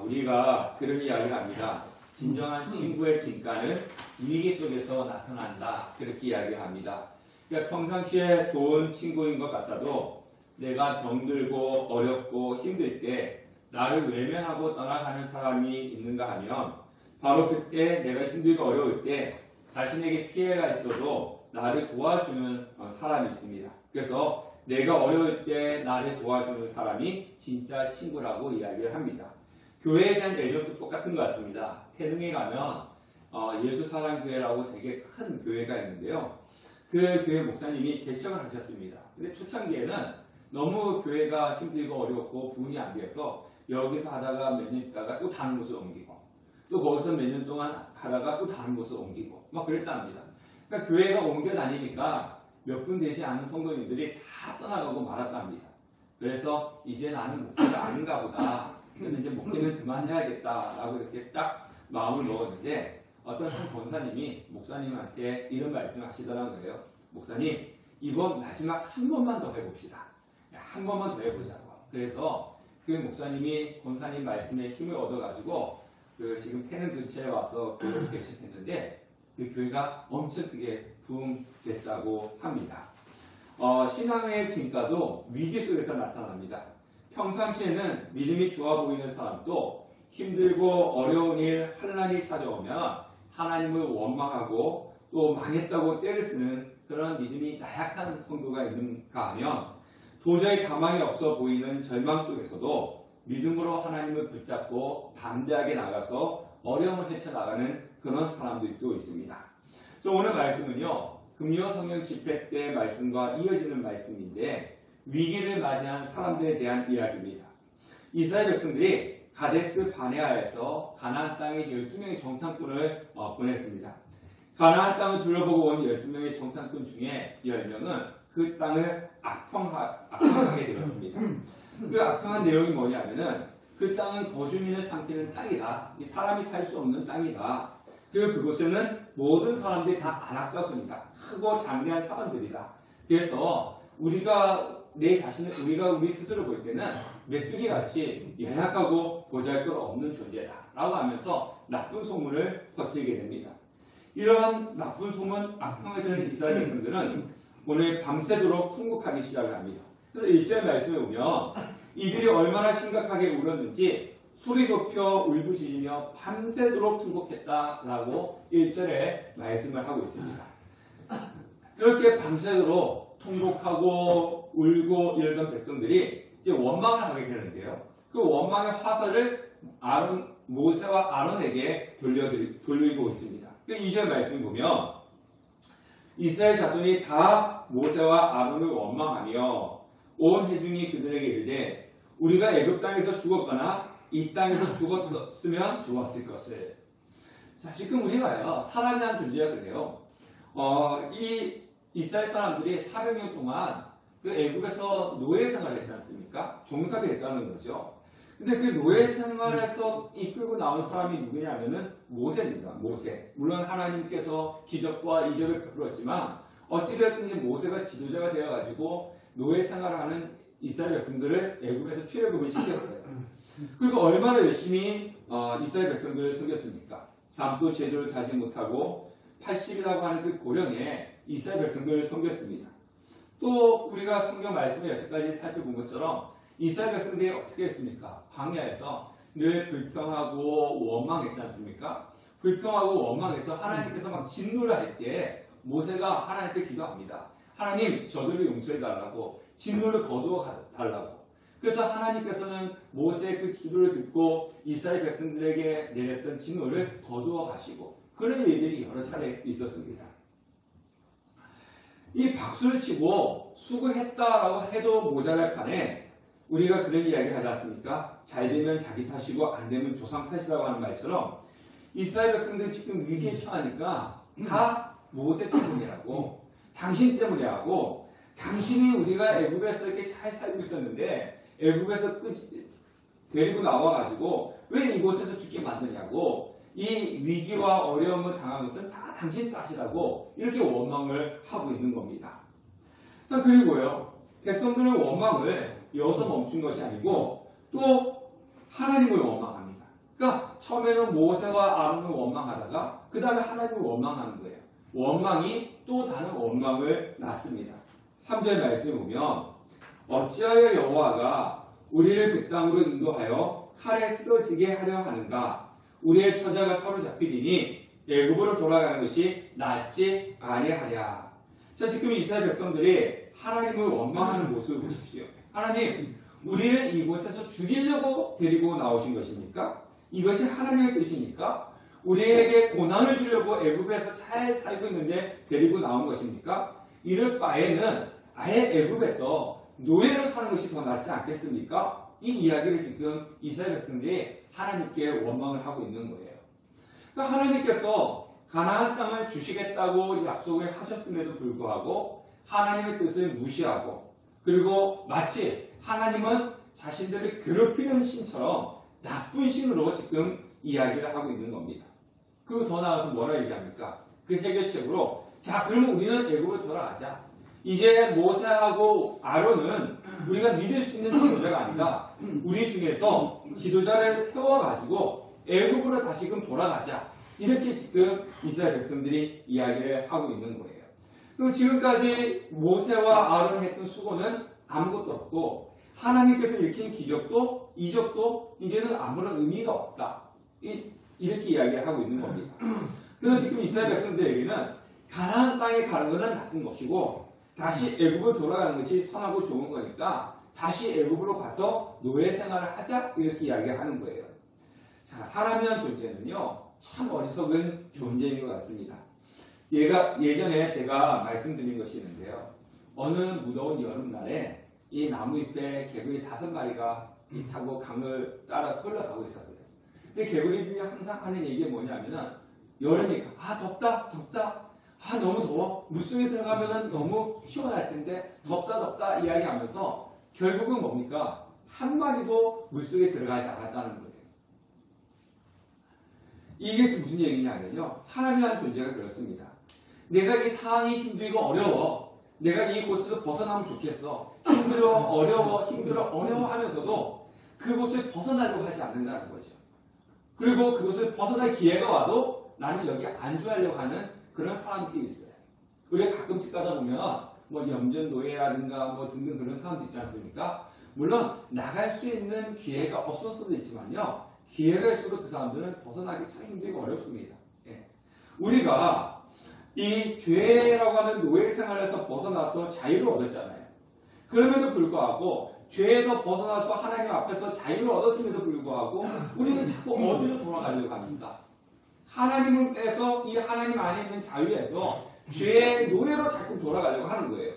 우리가 그런 이야기를 합니다. 진정한 친구의 진가는 위기 속에서 나타난다. 그렇게 이야기합니다. 그러니까 평상시에 좋은 친구인 것 같아도 내가 병들고 어렵고 힘들 때 나를 외면하고 떠나가는 사람이 있는가 하면 바로 그때 내가 힘들고 어려울 때 자신에게 피해가 있어도 나를 도와주는 사람이 있습니다. 그래서 내가 어려울 때 나를 도와주는 사람이 진짜 친구라고 이야기를 합니다. 교회에 대한 애정도 똑같은 것 같습니다. 태릉에 가면 예수사랑교회라고 되게 큰 교회가 있는데요. 그 교회 목사님이 개척을 하셨습니다. 근데 초창기에는 너무 교회가 힘들고 어렵고 부흥이 안 돼서 여기서 하다가 몇 년 있다가 또 다른 곳으로 옮기고 또 거기서 몇 년 동안 하다가 또 다른 곳으로 옮기고 막 그랬답니다. 그러니까 교회가 옮겨 다니니까 몇 분 되지 않은 성도님들이 다 떠나가고 말았답니다. 그래서 이제 나는 목회가 아닌가 보다. 그래서 이제 목회는 그만해야겠다라고 이렇게 딱 마음을 먹었는데 어떤 한 권사님이 목사님한테 이런 말씀을 하시더라고요. 목사님, 이번 마지막 한 번만 더 해봅시다. 한 번만 더 해보자고. 그래서 그 목사님이 권사님 말씀에 힘을 얻어가지고 지금 태릉 근처에 와서 교회를 개척했는데 그 교회가 엄청 크게 부흥됐다고 합니다. 신앙의 진가도 위기 속에서 나타납니다. 평상시에는 믿음이 좋아 보이는 사람도 힘들고 어려운 일, 환난이 찾아오면 하나님을 원망하고 또 망했다고 떼를 쓰는 그런 믿음이 나약한 성도가 있는가 하면 도저히 가망이 없어 보이는 절망 속에서도 믿음으로 하나님을 붙잡고 담대하게 나가서 어려움을 헤쳐나가는 그런 사람들도 있습니다. 오늘 말씀은요, 금요 성령 집회 때 말씀과 이어지는 말씀인데 위기를 맞이한 사람들에 대한 이야기입니다. 이스라엘 백성들이 가데스 바네아에서 가나안 땅에 12명의 정탐꾼을 보냈습니다. 가나안 땅을 둘러보고 온 12명의 정탐꾼 중에 10명은 그 땅을 악평하게 되었습니다. 그 악평한 내용이 뭐냐면은 그 땅은 거주민을 삼키는 땅이다. 사람이 살 수 없는 땅이다. 그리고 그곳에는 모든 사람들이 다 안악자손이다. 크고 장대한 사람들이다. 그래서 우리가 우리 스스로 볼 때는 메뚜기 같이 연약하고 보잘것없는 존재다. 라고 하면서 나쁜 소문을 퍼뜨리게 됩니다. 이러한 나쁜 소문, 악평에 드는 이스라엘 백성들은 오늘 밤새도록 통곡하기 시작을 합니다. 그래서 1절 말씀에 보면 이들이 얼마나 심각하게 울었는지 소리 높여 울부짖으며 밤새도록 통곡했다라고 1절에 말씀을 하고 있습니다. 그렇게 밤새도록 통곡하고 울고 이러던 백성들이 이제 원망을 하게 되는데요. 그 원망의 화살을 모세와 아론에게 돌리고 있습니다. 2절 말씀 보면 이스라엘 자손이 다 모세와 아론을 원망하며 온 회중이 그들에게 이르되 우리가 애굽 땅에서 죽었거나 이 땅에서 죽었으면 좋았을 것을. 자, 지금 우리가요, 사람이라는 존재가 그래요. 이 이스라엘 사람들이 400년 동안 그 애굽에서 노예 생활을 했지 않습니까? 종살이 됐다는 거죠. 근데 그 노예 생활에서 이끌고 나온 사람이 누구냐면은 모세입니다. 모세. 물론 하나님께서 기적과 이적을 베풀었지만 어찌되었든 이제 모세가 지도자가 되어가지고 노예 생활을 하는 이스라엘 백성들을 애굽에서 출애굽을 시켰어요. 그리고 얼마나 열심히 이스라엘 백성들을 섬겼습니까? 잠도 제대로 자지 못하고 80이라고 하는 그 고령에 이스라엘 백성들을 섬겼습니다. 또 우리가 성경 말씀을 여태까지 살펴본 것처럼 이스라엘 백성들이 어떻게 했습니까? 광야에서 늘 불평하고 원망했지 않습니까? 불평하고 원망해서 하나님께서 막 진노를 할 때 모세가 하나님께 기도합니다. 하나님, 저들을 용서해달라고, 진노를 거두어 달라고. 그래서 하나님께서는 모세의 그 기도를 듣고 이스라엘 백성들에게 내렸던 진노를 거두어 가시고 그런 일들이 여러 차례 있었습니다. 이 박수를 치고 수고했다라고 해도 모자랄 판에 우리가 그런 이야기 하지 않습니까? 잘 되면 자기 탓이고 안 되면 조상 탓이라고 하는 말처럼 이스라엘 백성들이 지금 위기에 처하니까 다 모세 때문이라고, 당신 때문에 하고, 당신이 우리가 애굽에서 이렇게 잘 살고 있었는데 애굽에서 데리고 나와가지고 왜 이곳에서 죽게 만드냐고, 이 위기와 어려움을 당한 것은 다 당신 탓이라고 이렇게 원망을 하고 있는 겁니다. 그리고요, 백성들의 원망을 여기서 멈춘 것이 아니고 또 하나님을 원망합니다. 그러니까 처음에는 모세와 아론을 원망하다가 그 다음에 하나님을 원망하는 거예요. 원망이 또 다른 원망을 낳습니다. 3절 말씀을 보면 어찌하여 여호와가 우리를 그 땅으로 인도하여 칼에 쓰러지게 하려 하는가? 우리의 처자가 사로잡히리니 애굽으로 돌아가는 것이 낫지 아니하랴. 자, 지금 이스라엘 백성들이 하나님을 원망하는 모습을 보십시오. 하나님, 우리를 이곳에서 죽이려고 데리고 나오신 것입니까? 이것이 하나님의 뜻입니까? 우리에게 고난을 주려고 애굽에서 잘 살고 있는데 데리고 나온 것입니까? 이럴 바에는 아예 애굽에서 노예로 사는 것이 더 낫지 않겠습니까? 이 이야기를 지금 이스라엘 백성들이 하나님께 원망을 하고 있는 거예요. 그러니까 하나님께서 가나안 땅을 주시겠다고 약속을 하셨음에도 불구하고 하나님의 뜻을 무시하고 그리고 마치 하나님은 자신들을 괴롭히는 신처럼 나쁜 신으로 지금 이야기를 하고 있는 겁니다. 그리고 더 나아가서 뭐라 얘기합니까? 그 해결책으로 자, 그러면 우리는 애굽으로 돌아가자. 이제 모세하고 아론은 우리가 믿을 수 있는 지도자가 아니라 우리 중에서 지도자를 세워가지고 애굽으로 다시금 돌아가자. 이렇게 지금 이스라엘 백성들이 이야기를 하고 있는 거예요. 그럼 지금까지 모세와 아론이 했던 수고는 아무것도 없고 하나님께서 일으킨 기적도 이적도 이제는 아무런 의미가 없다. 이렇게 이야기를 하고 있는 겁니다. 그래서 지금 이스라엘 백성들에게는 가나안 땅에 가는 것은 나쁜 것이고 다시 애굽으로 돌아가는 것이 선하고 좋은 거니까 다시 애굽으로 가서 노예 생활을 하자 이렇게 이야기하는 거예요. 자, 사람이란 존재는요 참 어리석은 존재인 것 같습니다. 예전에 제가 말씀드린 것이 있는데요. 어느 무더운 여름날에 이 나무잎에 개구리 5마리가 타고 강을 따라서 흘러가고 있었어요. 근데 개구리들이 항상 하는 얘기가 뭐냐면은 여름이니까 덥다 덥다 너무 더워 물속에 들어가면 너무 시원할 텐데 덥다 이야기하면서 결국은 뭡니까? 한 마리도 물속에 들어가지 않았다는 거예요. 이게 무슨 얘기냐면요. 사람이라는 존재가 그렇습니다. 내가 이 상황이 힘들고 어려워. 내가 이곳에서 벗어나면 좋겠어. 힘들어, 어려워 하면서도 그곳을 벗어나려고 하지 않는다는 거죠. 그리고 그곳을 벗어날 기회가 와도 나는 여기 안주하려고 하는 그런 사람들이 있어요. 우리가 가끔씩 가다 보면 뭐 염전노예라든가 등등 그런 사람들 있지 않습니까? 물론 나갈 수 있는 기회가 없을 수도 있지만요. 기회가 있어도 그 사람들은 벗어나기 참 힘들고 어렵습니다. 예. 우리가 이 죄라고 하는 노예 생활에서 벗어나서 자유를 얻었잖아요. 그럼에도 불구하고 죄에서 벗어나서 하나님 앞에서 자유를 얻었음에도 불구하고 우리는 자꾸 어디로 돌아가려고 합니까? 하나님에서 이 하나님 안에 있는 자유에서 죄의 노예로 자꾸 돌아가려고 하는 거예요.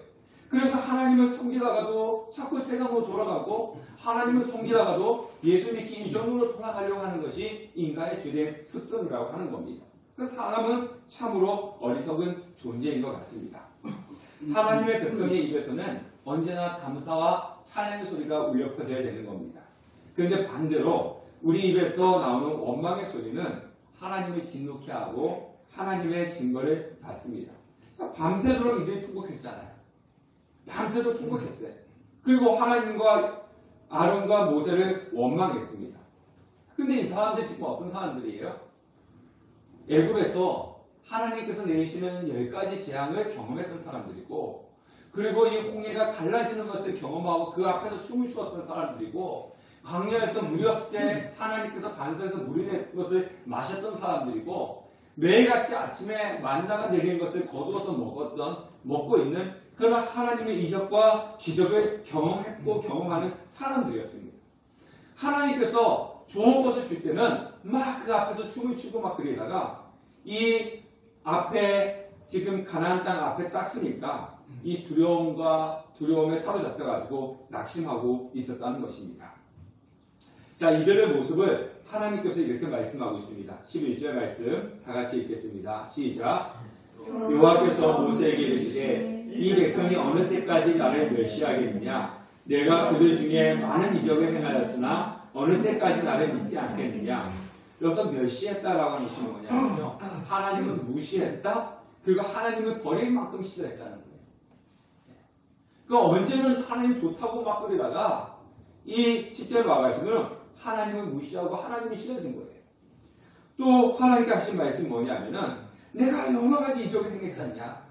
그래서 하나님을 섬기다가도 자꾸 세상으로 돌아가고 하나님을 섬기다가도 예수 믿기 이전으로 돌아가려고 하는 것이 인간의 죄된 습성이라고 하는 겁니다. 그래서 사람은 참으로 어리석은 존재인 것 같습니다. 하나님의 백성의 입에서는 언제나 감사와 찬양의 소리가 울려 퍼져야 되는 겁니다. 그런데 반대로 우리 입에서 나오는 원망의 소리는 하나님을 진노케 하고 하나님의 징벌을 받습니다. 자, 밤새도록 이들이 통곡했잖아요. 밤새도록 통곡했어요. 그리고 하나님과 아론과 모세를 원망했습니다. 근데 이 사람들 지금 어떤 사람들이에요? 애굽에서 하나님께서 내리시는 10가지 재앙을 경험했던 사람들이고 그리고 이 홍해가 갈라지는 것을 경험하고 그 앞에서 춤을 추었던 사람들이고 광야에서 물이 없을 때 하나님께서 반석에서 물이 내린 것을 마셨던 사람들이고 매일같이 아침에 만나가 내리는 것을 거두어서 먹고 있는 그런 하나님의 이적과 기적을 경험했고 경험하는 사람들이었습니다. 하나님께서 좋은 것을 줄 때는 막 그 앞에서 춤을 추고 막 그러다가 이 앞에 지금 가나안 땅 앞에 딱 서니까 이 두려움에 사로잡혀가지고 낙심하고 있었다는 것입니다. 자, 이들의 모습을 하나님께서 이렇게 말씀하고 있습니다. 11절 말씀 다 같이 읽겠습니다. 시작. 여호와께서 모세에게 이르시되 이 백성이 어느 때까지 나를 멸시하겠느냐? 내가 그들 중에 많은 이적을 행하였으나 어느 때까지 나를 믿지 않겠느냐? 여기서 멸시했다라고 하는 것은 뭐냐면요. 하나님을 무시했다? 그리고 하나님을 버린 만큼 싫어했다는 거예요. 그러니까 언제는 하나님 좋다고 막 그러다가 이 10절 와가지고는 하나님을 무시하고 하나님이 싫어진 거예요. 또 하나님께 하신 말씀이 뭐냐면은 내가 여러 가지 이적을 행했지 않냐?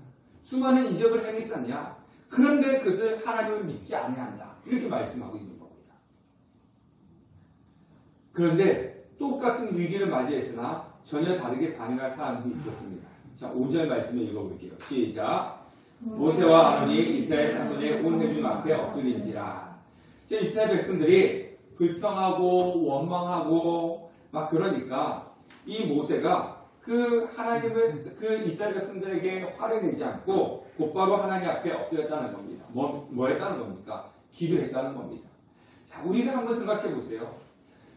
수많은 이적을 행했지 않냐? 그런데 그것을 하나님을 믿지 아니한다. 이렇게 말씀하고 있는 겁니다. 그런데 똑같은 위기를 맞이했으나 전혀 다르게 반응할 사람들이 있었습니다. 자, 5절 말씀을 읽어볼게요. 시작. 모세와 아론이 이스라엘 자손의 온 회중 앞에 엎드린지라. 이스라엘 백성들이 불평하고 원망하고 막 그러니까 이 모세가 그 하나님을 그 이스라엘 백성들에게 화를 내지 않고 곧바로 하나님 앞에 엎드렸다는 겁니다. 뭐 했다는 겁니까? 기도했다는 겁니다. 자, 우리가 한번 생각해 보세요.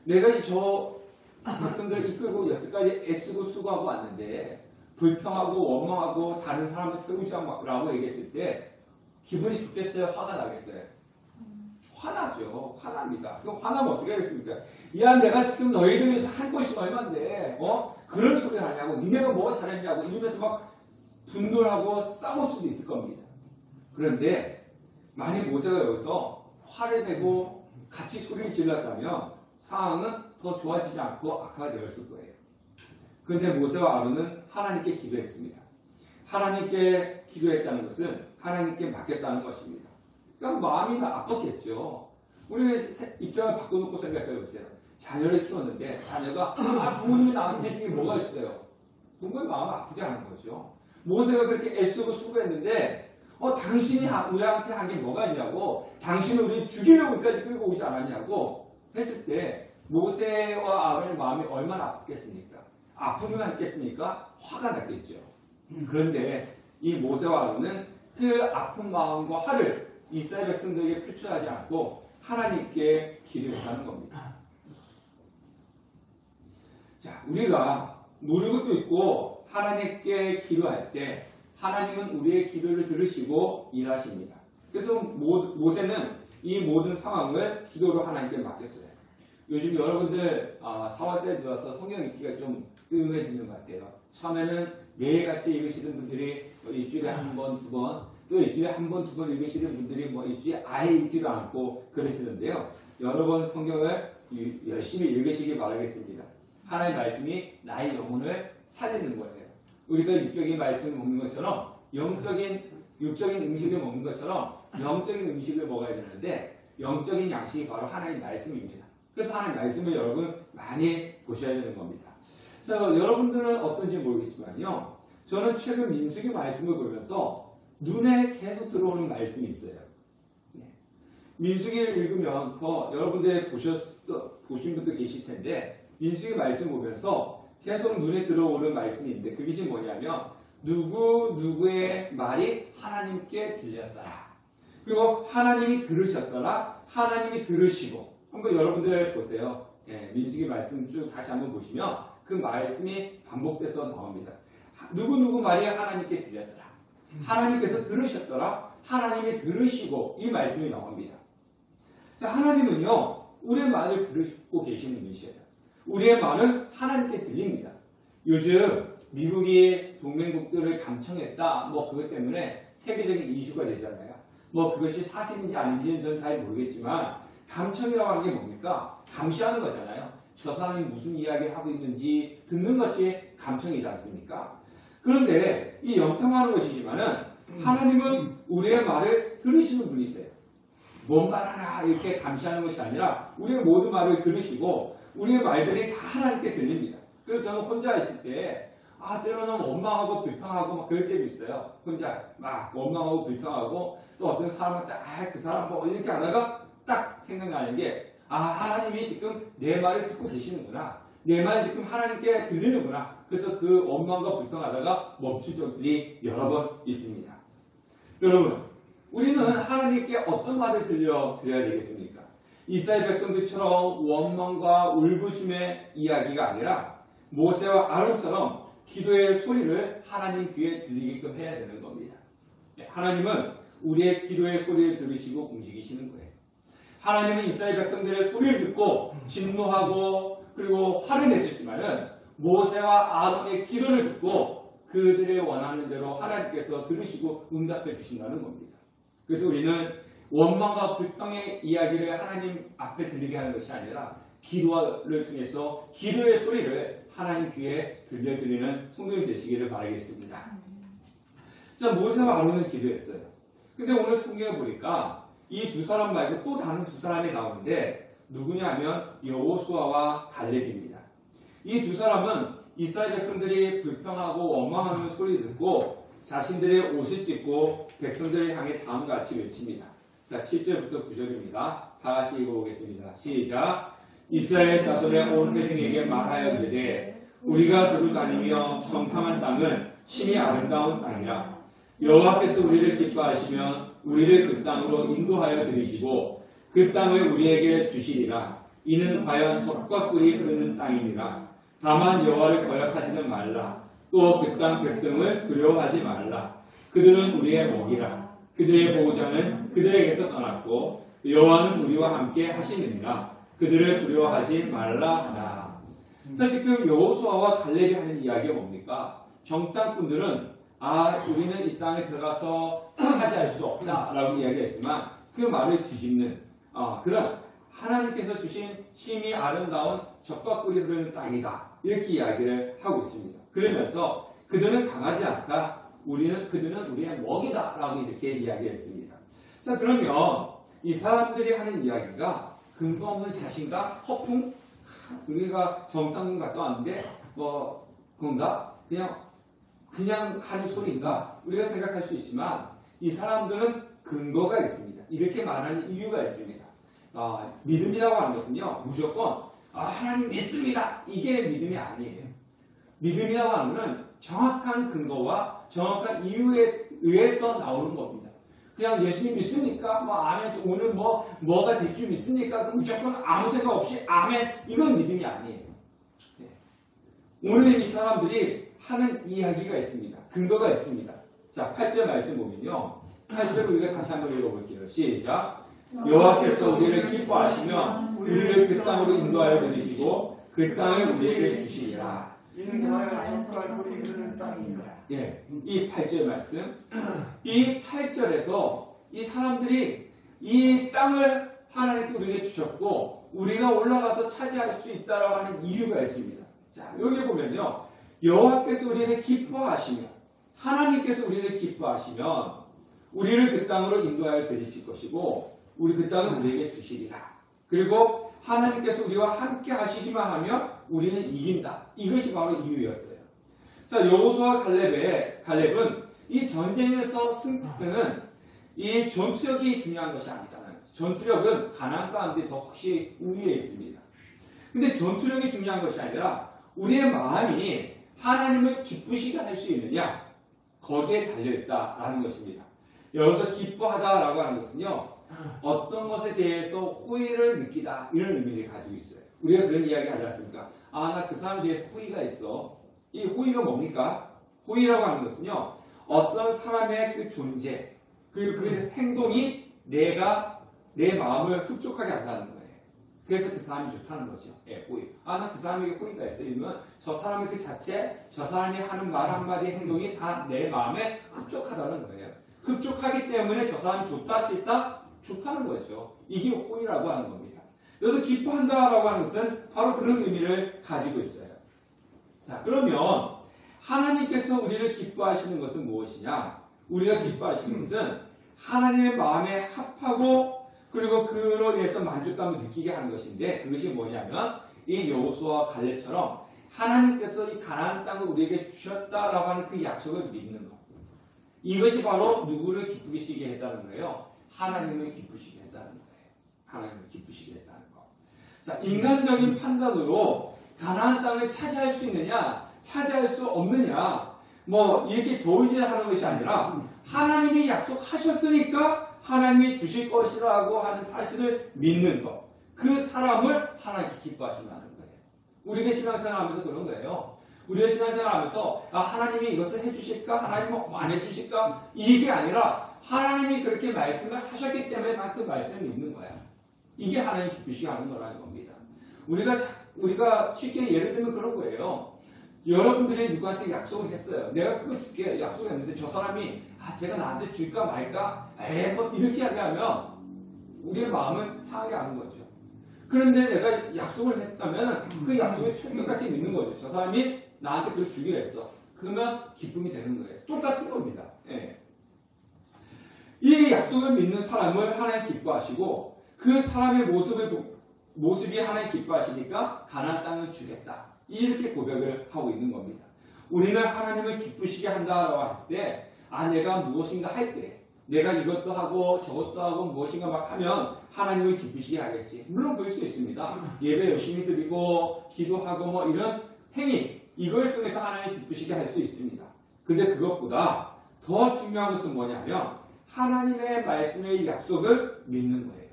내가 저 백성들을 이끌고 여태까지 애쓰고 수고하고 왔는데 불평하고 원망하고 다른 사람을 세우자라고 얘기했을 때 기분이 좋겠어요? 화가 나겠어요? 화나죠. 화납니다. 화나면 어떻게 하겠습니까? 야, 내가 지금 너희들 위해서 한 것이 얼만데 그런 소리를 하냐고 니네가 뭐가 잘했냐고 이러면서 막 분노하고 싸울 수도 있을 겁니다. 그런데 만약 모세가 여기서 화를 내고 같이 소리를 질렀다면 상황은 더 좋아지지 않고 악화가 되었을 거예요. 그런데 모세와 아론은 하나님께 기도했습니다. 하나님께 기도했다는 것은 하나님께 맡겼다는 것입니다. 그러니까 마음이 아팠겠죠. 우리 입장을 바꿔놓고 생각해 보세요. 자녀를 키웠는데 자녀가 부모님이 나한테 해준 게 뭐가 있어요? 부모의 마음을 아프게 하는 거죠. 모세가 그렇게 애쓰고 수고했는데 당신이 우리한테 한 게 뭐가 있냐고 당신은 우리 죽이려고 여기까지 끌고 오지 않았냐고 했을 때 모세와 아론의 마음이 얼마나 아팠겠습니까? 아프기만 했겠습니까? 화가 났겠죠. 그런데 이 모세와 아론은 그 아픈 마음과 화를 이스라엘 백성들에게 표출하지 않고 하나님께 기도했다는 겁니다. 자, 우리가 무릎을 꿇고 하나님께 기도할 때 하나님은 우리의 기도를 들으시고 일하십니다. 그래서 모세는 이 모든 상황을 기도로 하나님께 맡겼어요. 요즘 여러분들 4월 때 들어서 성경 읽기가 좀 뜸해지는 것 같아요. 처음에는 매일같이 읽으시는 분들이 일주일에 한 번, 두 번, 또 일주일에 한 번, 두 번 읽으시는 분들이 일주일에 아예 읽지도 않고 그러시는데요. 여러 번 성경을 열심히 읽으시기 바라겠습니다. 하나님의 말씀이 나의 영혼을 살리는 거예요. 우리가 육적인 말씀을 먹는 것처럼 육적인 음식을 먹는 것처럼 영적인 음식을 먹어야 되는데 영적인 양식이 바로 하나님의 말씀입니다. 그래서 하나님의 말씀을 여러분 많이 보셔야 되는 겁니다. 그래서 여러분들은 어떤지 모르겠지만요. 저는 최근 민수기 말씀을 보면서 눈에 계속 들어오는 말씀이 있어요. 민수기를 읽으면서 여러분들 보신 분도 계실 텐데 민수기 말씀 보면서 계속 눈에 들어오는 말씀이 있는데 그것이 뭐냐면 누구의 말이 하나님께 들렸더라. 그리고 하나님이 들으셨더라. 하나님이 들으시고 한번 여러분들 보세요. 민수기 말씀 쭉 다시 한번 보시면 그 말씀이 반복돼서 나옵니다. 누구 말이 하나님께 들렸더라. 하나님께서 들으셨더라. 하나님이 들으시고 이 말씀이 나옵니다. 자, 하나님은요. 우리의 말을 들으시고 계시는 분이세요. 우리의 말은 하나님께 들립니다. 요즘 미국이 동맹국들을 감청했다. 그것 때문에 세계적인 이슈가 되잖아요. 그것이 사실인지 아닌지는 저는 잘 모르겠지만 감청이라고 하는 게 뭡니까? 감시하는 거잖아요. 저 사람이 무슨 이야기를 하고 있는지 듣는 것이 감청이지 않습니까? 그런데 이 영탐하는 것이지만은 하나님은 우리의 말을 들으시는 분이세요. 뭔 말 하나 이렇게 감시하는 것이 아니라 우리의 모든 말을 들으시고 우리의 말들이 다 하나님께 들립니다. 그래서 저는 혼자 있을 때 때로는 원망하고 불평하고 막 그럴 때도 있어요. 혼자 막 원망하고 불평하고 또 어떤 사람한테 그 사람 이렇게 하다가 딱 생각나는 게 하나님이 지금 내 말을 듣고 계시는구나. 내 말이 지금 하나님께 들리는구나. 그래서 그 원망과 불평하다가 멈출 적들이 여러 번 있습니다. 여러분, 우리는 하나님께 어떤 말을 들려드려야 되겠습니까? 이스라엘 백성들처럼 원망과 울부심의 이야기가 아니라 모세와 아론처럼 기도의 소리를 하나님 귀에 들리게끔 해야 되는 겁니다. 하나님은 우리의 기도의 소리를 들으시고 움직이시는 거예요. 하나님은 이스라엘 백성들의 소리를 듣고 진노하고 그리고 화를 내셨지만은 모세와 아론의 기도를 듣고 그들의 원하는 대로 하나님께서 들으시고 응답해 주신다는 겁니다. 그래서 우리는 원망과 불평의 이야기를 하나님 앞에 들리게 하는 것이 아니라 기도를 통해서 기도의 소리를 하나님 귀에 들려드리는 성도님 되시기를 바라겠습니다. 자, 모세와 아론은 기도했어요. 근데 오늘 성경에 보니까 이 두 사람 말고 또 다른 두 사람이 나오는데 누구냐면 여호수아와 갈렙입니다. 이 두 사람은 이스라엘 백성들이 불평하고 원망하는 소리 듣고 자신들의 옷을 찢고 백성들을 향해 다음과 같이 외칩니다. 자, 7절부터 9절입니다. 다 같이 읽어보겠습니다. 시작. 이스라엘 자손의 온 회중에게 말하여 이르되 우리가 두루 다니며 정탐한 땅은 신이 아름다운 땅이라. 여호와께서 우리를 기뻐하시면 우리를 그 땅으로 인도하여 들이시고 그 땅을 우리에게 주시리라. 이는 과연 젖과 꿀이 흐르는 땅이니라. 다만 여호와를 거역하지는 말라. 또 그 땅 백성을 두려워하지 말라. 그들은 우리의 목이라. 그들의 보호자는 그들에게서 떠났고 여호와는 우리와 함께 하시느니라. 그들을 두려워하지 말라 하나. 자, 지금 여호수아와 갈렙이 하는 이야기가 뭡니까? 정탐꾼들은 우리는 이 땅에 들어가서 차지할 수 없다라고 이야기했지만 그 말을 뒤집는 그런 하나님께서 주신 힘이 아름다운 젖과 꿀이 흐르는 땅이다. 이렇게 이야기를 하고 있습니다. 그러면서 그들은 강하지 않다. 그들은 우리의 먹이다. 라고 이렇게 이야기했습니다. 자, 그러면 이 사람들이 하는 이야기가 근거 없는 자신감, 허풍, 우리가 정탐꾼 갔다 왔는데 그건가? 그냥 하는 소리인가? 우리가 생각할 수 있지만 이 사람들은 근거가 있습니다. 이렇게 말하는 이유가 있습니다. 믿음이라고 하는 것은요, 무조건 하나님 믿습니다. 이게 믿음이 아니에요. 믿음이라고 하는 것은 정확한 근거와 정확한 이유에 의해서 나오는 겁니다. 그냥 예수님 믿습니까? 아멘. 오늘 뭐가 될 줄 믿습니까? 무조건 아무 생각 없이 아멘. 이건 믿음이 아니에요. 네. 오늘 이 사람들이 하는 이야기가 있습니다. 근거가 있습니다. 자, 8절 말씀 보면요. 8절 우리가 다시 한번 읽어볼게요. 시작. 여호와께서 우리를 기뻐하시며 우리를 그 땅으로 인도하여 들이시고 그 땅을 우리에게 주시리라. 인사하여 젖과 꿀이 흐르는 땅이니라. 예, 이 8절 말씀. 이 8절에서 이 사람들이 이 땅을 하나님께 우리에게 주셨고 우리가 올라가서 차지할 수 있다라고 하는 이유가 있습니다. 자, 여기 보면요. 여호와께서 우리를 기뻐하시며 하나님께서 우리를 기뻐하시면 우리를 그 땅으로 인도하여 들이실 것이고 그 땅은 우리에게 주시리라. 그리고 하나님께서 우리와 함께 하시기만 하면 우리는 이긴다. 이것이 바로 이유였어요. 자, 여호수아와 갈렙은 이 전쟁에서 승리는 이 전투력이 중요한 것이 아니다는 거죠. 전투력은 가난한 사람들이 더 혹시 우위에 있습니다. 근데 전투력이 중요한 것이 아니라 우리의 마음이 하나님을 기쁘시게 할 수 있느냐, 거기에 달려있다라는 것입니다. 여기서 기뻐하다라고 하는 것은요, 어떤 것에 대해서 호의를 느끼다, 이런 의미를 가지고 있어요. 우리가 그런 이야기 하지 않습니까? 나 그 사람에 대해서 호의가 있어. 이 호의가 뭡니까? 호의라고 하는 것은요, 어떤 사람의 그 존재, 그 행동이 내 마음을 흡족하게 한다는 거예요. 그래서 그 사람이 좋다는 거죠. 예, 호의. 나 그 사람에게 호의가 있어. 이러면 저 사람의 그 자체, 저 사람이 하는 말 한마디 행동이 다 내 마음에 흡족하다는 거예요. 흡족하기 때문에 저 사람이 좋다, 싫다? 좋다는 거죠. 이게 호의라고 하는 겁니다. 여기서 기뻐한다라고 하는 것은 바로 그런 의미를 가지고 있어요. 자, 그러면 하나님께서 우리를 기뻐하시는 것은 무엇이냐? 우리가 기뻐하시는 것은 하나님의 마음에 합하고 그리고 그로 인해서 만족감을 느끼게 하는 것인데 그것이 뭐냐면 이 여호수아와 갈렙처럼 하나님께서 이 가나안 땅을 우리에게 주셨다라고 하는 그 약속을 믿는 것. 이것이 바로 누구를 기쁘시게 했다는 거예요? 하나님을 기쁘시게 했다는 거예요. 하나님을 기쁘시게 했다는 거. 자, 인간적인 판단으로 가나안 땅을 차지할 수 있느냐, 차지할 수 없느냐, 이렇게 저울질하는 것이 아니라 하나님이 약속하셨으니까 하나님이 주실 것이라고 하는 사실을 믿는 것. 그 사람을 하나님께 기뻐하신다는 거예요. 우리가 신앙생활하면서 그런 거예요. 우리가 신앙생활하면서 하나님이 이것을 해주실까? 하나님은 안 해주실까? 이게 아니라 하나님이 그렇게 말씀을 하셨기 때문에 난 그 말씀을 믿는 거야. 이게 하나님 기쁘시게 하는 거라는 겁니다. 우리가 쉽게 예를 들면 그런 거예요. 여러분들이 누구한테 약속을 했어요. 내가 그거 줄게. 약속을 했는데 저 사람이 제가 나한테 줄까 말까? 이렇게 이야기하면 우리의 마음은 상하게 하는 거죠. 그런데 내가 약속을 했다면 그 약속에 철저같이 믿는 거죠. 저 사람이 나한테 그걸 주기로 했어. 그러면 기쁨이 되는 거예요. 똑같은 겁니다. 예. 이 약속을 믿는 사람을 하나님 기뻐하시고 그 사람의 모습이 하나님 기뻐하시니까 가나안 땅을 주겠다. 이렇게 고백을 하고 있는 겁니다. 우리는 하나님을 기쁘시게 한다라고 했을 때 내가 무엇인가 할 때 내가 이것도 하고 저것도 하고 무엇인가 막 하면 하나님을 기쁘시게 하겠지. 물론 그럴 수 있습니다. 예배 열심히 드리고 기도하고 뭐 이런 행위 이걸 통해서 하나님을 기쁘시게 할 수 있습니다. 근데 그것보다 더 중요한 것은 뭐냐면 하나님의 말씀의 약속을 믿는 거예요.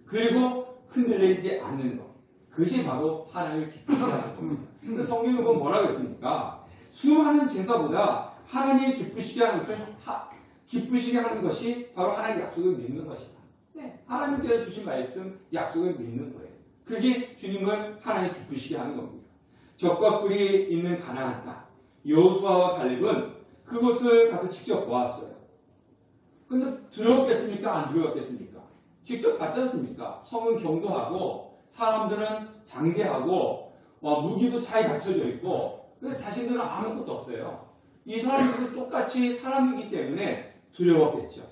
그리고 흔들리지 않는 것. 그것이 바로 하나님을 기쁘시게 하는 겁니다. 성경에 보면 뭐라고 했습니까? 수많은 제사보다 하나님을 기쁘시게 하는 것이 바로 하나님의 약속을 믿는 것이다. 네, 하나님께서 주신 말씀, 약속을 믿는 거예요. 그게 주님을 하나님 기쁘시게 하는 겁니다. 적과 꿀이 있는 가나안 땅, 여호수아와 갈렙은 그곳을 가서 직접 보았어요. 근데 들어갔겠습니까? 안 들어갔겠습니까? 직접 봤지 않습니까? 성은 경도하고 사람들은 장대하고 무기도 잘 갖춰져 있고 자신들은 아무것도 없어요. 이 사람들도 똑같이 사람이기 때문에 두려웠겠죠.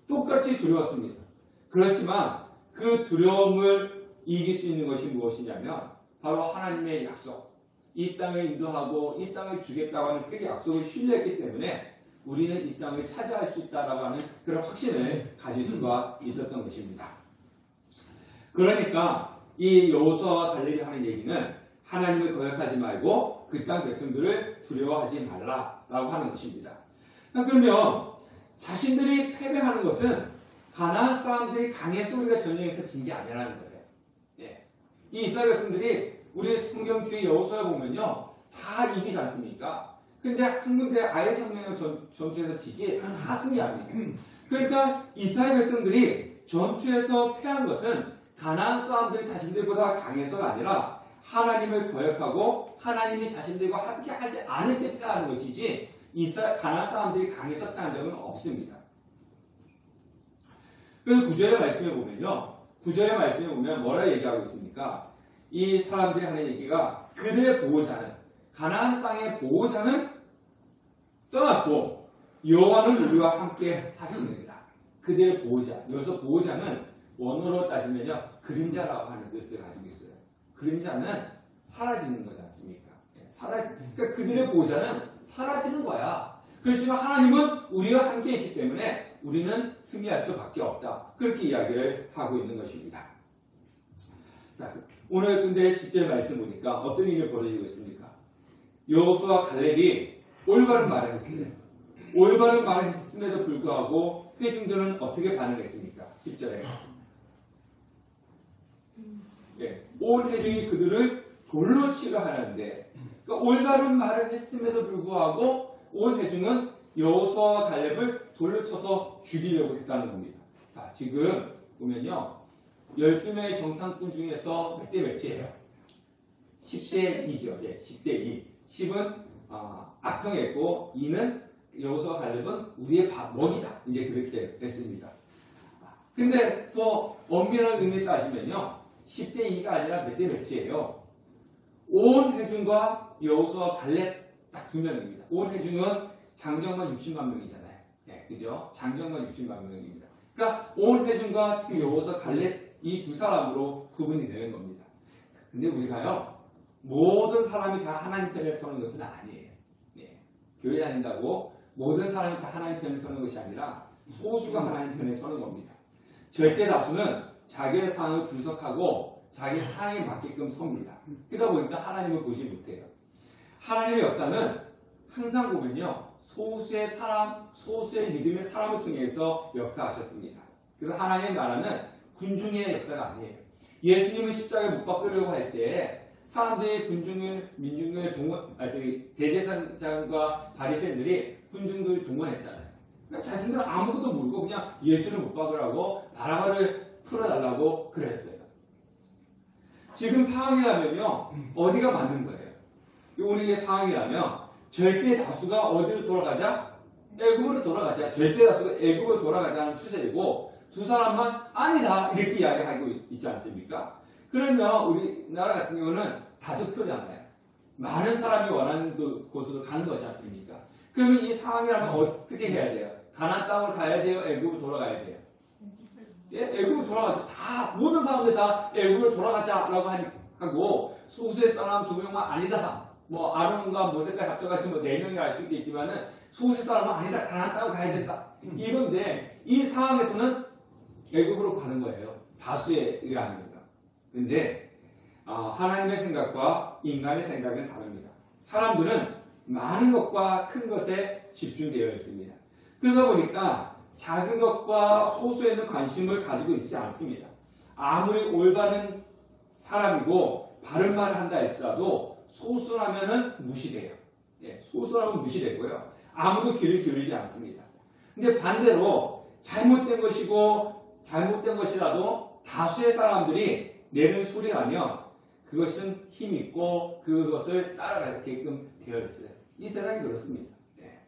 똑같이 두려웠습니다. 그렇지만 그 두려움을 이길 수 있는 것이 무엇이냐면 바로 하나님의 약속. 이 땅을 인도하고 이 땅을 주겠다고 하는 그 약속을 신뢰했기 때문에 우리는 이 땅을 차지할 수 있다라고 하는 그런 확신을 가질 수가 있었던 것입니다. 그러니까 이 여호수아와 갈렙이 하는 얘기는 하나님을 거역하지 말고 그 땅 백성들을 두려워하지 말라라고 하는 것입니다. 그러면 자신들이 패배하는 것은 가나안 사람들이 강해서 우리가 전쟁에서 진 게 아니라는 거예요. 예. 이 이스라엘 백성들이 우리 성경 뒤에 여호수아에 보면요 다 이기지 않습니까? 근데 한 군데 아예 성명을 전투에서 지지 다 승리합니다. 그러니까 이스라엘 백성들이 전투에서 패한 것은 가나안 사람들이 자신들보다 강해서가 아니라 하나님을 거역하고 하나님이 자신들과 함께하지 않을 때 패하는 것이지 가나안 사람들이 강해서 패한 적은 없습니다. 그래서 9절의 말씀에 보면요 9절의 말씀에 보면 뭐라 얘기하고 있습니까? 이 사람들이 하는 얘기가 그들의 보호자는 가나안 땅의 보호자는 떠났고 여호와는 우리와 함께 하시느니라. 그들의 보호자. 여기서 보호자는 원어로 따지면요 그림자라고 하는 뜻을 가지고 있어요. 그림자는 사라지는 거지 않습니까? 그러니까 그들의 보호자는 사라지는 거야. 그렇지만 하나님은 우리와 함께 있기 때문에 우리는 승리할 수밖에 없다. 그렇게 이야기를 하고 있는 것입니다. 자, 오늘 근데 10절 말씀 보니까 어떤 일이 벌어지고 있습니까? 여호수아와 갈렙이 올바른 말을 했어요. 올바른 말을 했음에도 불구하고 회중들은 어떻게 반응했습니까? 10절에 온 회중이 그들을 돌로 치려 하는데 그러니까 올바른 말을 했음에도 불구하고 온 회중은 여호수아와 갈렙을 돌로 쳐서 죽이려고 했다는 겁니다. 자, 지금 보면요 12명의 정탐꾼 중에서 몇 대 몇이에요? 10대 2죠. 예, 10대 2. 10은 악평했고 2는 여호수아와 갈렙은 우리의 먹이다. 이제 그렇게 했습니다. 근데 더 엄밀한 의미에 따지면요 10대 2가 아니라 몇 대 몇이에요? 온 회중과 여호수아와 갈렙 딱 두 명입니다. 온 회중은 장정만 60만 명이잖아요. 예, 그죠? 장정만 60만 명입니다. 그러니까 온 회중과 지금 여호수아 갈렙 이 두 사람으로 구분이 되는 겁니다. 근데 우리가요 모든 사람이 다 하나님 편에 서는 것은 아니에요. 예, 교회 다닌다고 모든 사람이 다 하나님 편에 서는 것이 아니라 소수가 하나님 편에 서는 겁니다. 절대 다수는 자기의 상황을 분석하고 자기 상황에 맞게끔 섭니다. 그러다 보니까 하나님을 보지 못해요. 하나님의 역사는 항상 보면요 소수의 사람, 소수의 믿음의 사람을 통해서 역사하셨습니다. 그래서 하나님의 나라는 군중의 역사가 아니에요. 예수님을 십자가에 못 박으려고 할 때 사람들이 민중을 대제사장과 바리새인들이 군중들을 동원했잖아요. 그러니까 자신들 아무것도 모르고 그냥 예수를 못 박으라고 바라바를 풀어달라고 그랬어요. 지금 상황이라면요 어디가 맞는 거예요? 우리의 상황이라면 절대 다수가 어디로 돌아가자? 애굽으로 돌아가자. 절대 다수가 애굽으로 돌아가자는 추세이고 두 사람만 아니다 이렇게 이야기하고 있지 않습니까? 그러면 우리나라 같은 경우는 다득표잖아요. 많은 사람이 원하는 그 곳으로 가는 것이 않습니까? 그러면 이 상황이라면 어떻게 해야 돼요? 가나안 땅으로 가야 돼요? 애굽으로 돌아가야 돼요? 예, 애굽으로 돌아가자. 다 모든 사람들 다 애굽으로 돌아가자라고 하고 소수의 사람 2명만 아니다. 뭐 아론과 모세까지 합쳐가지고 뭐 4명이 알 수 있겠지만은 소수의 사람은 아니다. 가나안 땅으로 가야 된다. 이건데 이 상황에서는 애굽으로 가는 거예요. 다수에 의합니다. 근데 하나님의 생각과 인간의 생각은 다릅니다. 사람들은 많은 것과 큰 것에 집중되어 있습니다. 그러다 보니까 작은 것과 소수에는 관심을 가지고 있지 않습니다. 아무리 올바른 사람이고 바른 말을 한다 할지라도 소수라면은 무시돼요. 예, 소수라면 무시되고요. 아무도 귀를 기울이지 않습니다. 근데 반대로 잘못된 것이라도 다수의 사람들이 내는 소리라면 그것은 힘있고 그것을 따라가게끔 되어 있어요. 이 세상이 그렇습니다. 네.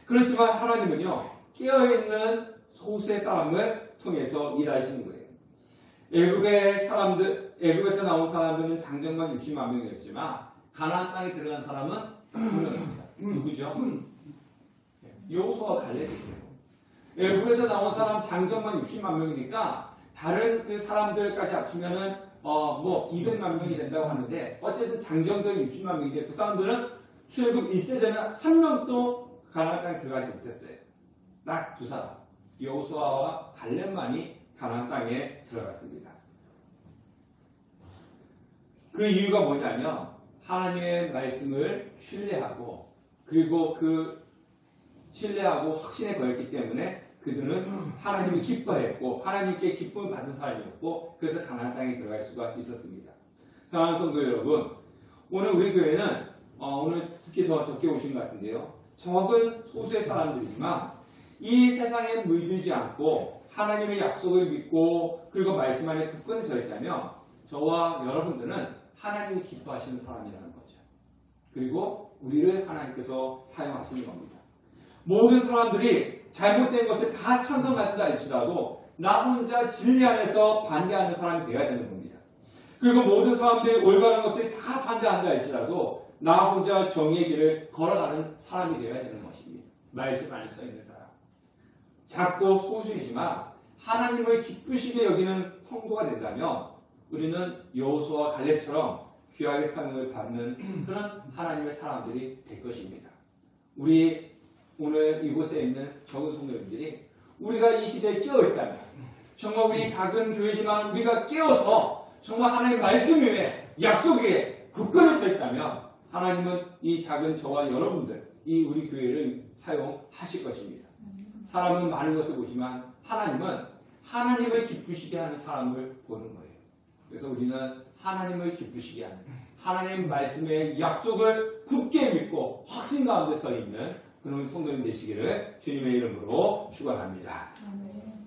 그렇지만 하나님은요, 깨어있는 소수의 사람을 통해서 일하시는 거예요. 애굽에서 나온 사람들은 장정만 60만 명이었지만 가나안 땅에 들어간 사람은 2명입니다. 누구죠? 여호수아와 갈렙이죠. 애굽에서 나온 사람 장정만 60만 명이니까 다른 그 사람들까지 합치면은 뭐 200만 명이 된다고 하는데 어쨌든 장정들 60만 명인데 그 사람들은 출애굽 1세대는 한 명도 가나안 땅에 들어가지 못했어요. 딱 2사람 여호수아와 갈렙만이 가나안 땅에 들어갔습니다. 그 이유가 뭐냐면 하나님의 말씀을 신뢰하고 그리고 신뢰하고 확신에 거했기 때문에 그들은 하나님을 기뻐했고 하나님께 기쁨을 받은 사람이었고 그래서 가나안 땅에 들어갈 수가 있었습니다. 사랑하는 성도 여러분, 오늘 우리 교회는 오늘 특히 더 적게 오신 것 같은데요. 적은 소수의 사람들이지만 이 세상에 물들지 않고 하나님의 약속을 믿고 그리고 말씀 안에 굳건히 서 있다면 저와 여러분들은 하나님이 기뻐하시는 사람이라는 거죠. 그리고 우리를 하나님께서 사용하시는 겁니다. 모든 사람들이 잘못된 것을 다 찬성한다 할지라도 나 혼자 진리 안에서 반대하는 사람이 되어야 되는 겁니다. 그리고 모든 사람들이 올바른 것을 다 반대한다 할지라도 나 혼자 정의의 길을 걸어가는 사람이 되어야 되는 것입니다. 말씀 안에 서 있는 사람. 작고 소수이지만 하나님을 기쁘시게 여기는 성도가 된다면 우리는 여호수아와 갈렙처럼 귀하게 사명을 받는 그런 하나님의 사람들이 될 것입니다. 우리 오늘 이곳에 있는 적은 성도님들이 우리가 이 시대에 깨어있다면 정말 우리 작은 교회지만 우리가 깨어서 정말 하나님의 말씀 위에 약속 위에 굳건히 서 있다면 하나님은 이 작은 저와 여러분들 이 우리 교회를 사용하실 것입니다. 사람은 많은 것을 보지만 하나님은 하나님을 기쁘시게 하는 사람을 보는 거예요. 그래서 우리는 하나님을 기쁘시게 하는 하나님 말씀의 약속을 굳게 믿고 확신 가운데 서 있는 그런 성도님 되시기를 주님의 이름으로 축원합니다. 아멘.